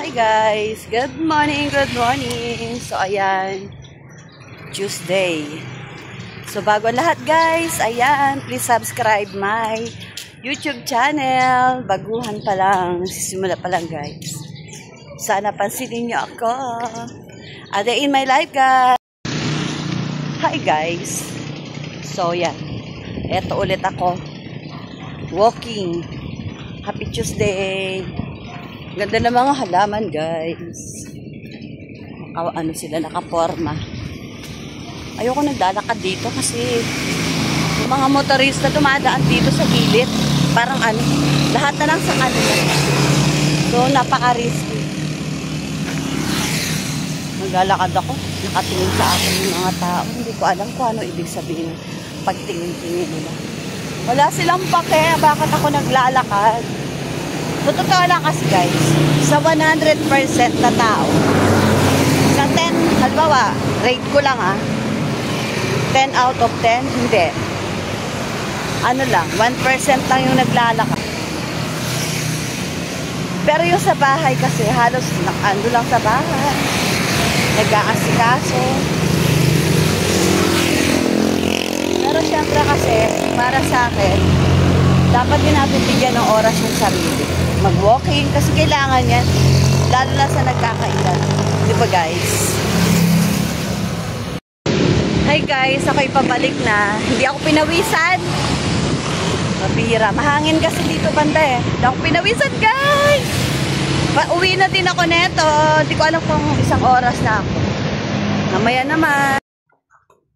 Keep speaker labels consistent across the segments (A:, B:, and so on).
A: Hi guys! Good morning! Good morning! So ayan, Tuesday. So bago lahat guys, ayan, please subscribe my YouTube channel. Baguhan pa lang, sisimula pa lang guys. Sana pansinin nyo ako. A day in my life guys! Hi guys! So yan, eto ulit ako. Walking. Happy Tuesday! Ganda ng mga halaman, guys. Ano sila, nakaporma. Ayoko naglalakad dito kasi yung mga motorista dumadaan dito sa gilid. Parang lahat na lang sa kanila. So, napaka-risky. Naglalakad ako. Nakatingin sa akin yung mga tao. Hindi ko alam kung ano ibig sabihin pagtingin-tingin nila. Wala silang pake. Bakit ako naglalakad? So, totoo lang kasi guys, sa 100% na tao, sa 10, halimbawa, rate ko lang 10 out of 10, hindi. Ano lang, 1% lang yung naglalakad. Pero yung sa bahay kasi, halos ano lang sa bahay, nag-aasikaso. Pero syempre kasi, para sa akin, dapat din natin bigyan ng oras yung sarili. Mag-walking kasi kailangan yan. Lalo na sa nagkakailan. Di ba guys? Hi guys, ako'y pabalik na. Hindi ako pinawisan. Mabira. Mahangin kasi dito banda eh. Hindi ako pinawisan guys. Uwi na din ako neto. Hindi ko alam kung isang oras na ako. Mamaya naman.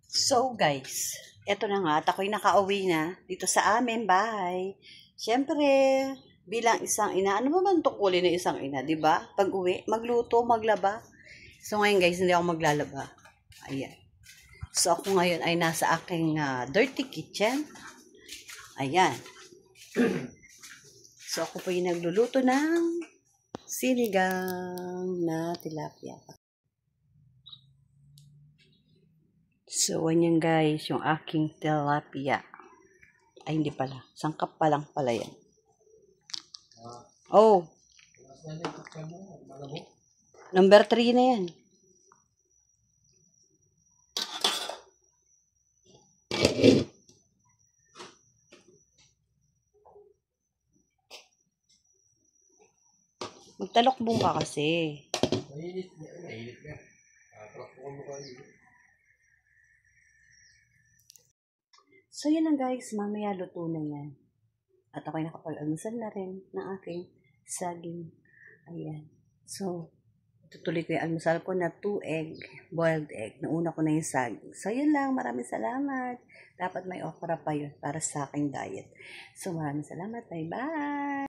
A: So guys, eto na nga, at ako'y nakauwi na dito sa amin bahay. Siyempre, bilang isang ina, ano ba man tungkulin ng isang ina, di ba? Pag uwi, magluto, maglaba. So ngayon guys, hindi ako maglalaba. Ayan. So ako ngayon ay nasa aking dirty kitchen. Ayan. So ako po yung nagluluto ng sinigang na tilapia. So, ganyan guys, yung aking tilapia. Ay, hindi pala. Sangkap pa lang pala yan. Oh. Number 3 na yan. Magtalokbong ka kasi. So, yun lang guys. Mamaya luto na yan. At ako'y nakapag-almusal na rin ng aking saging. Ayan. So, tutuloy ko yung almusal ko na 2 egg, boiled egg. Nauna ko na yung saging. So, yun lang. Maraming salamat. Dapat may okra pa yun para sa aking diet. So, maraming salamat. Bye-bye!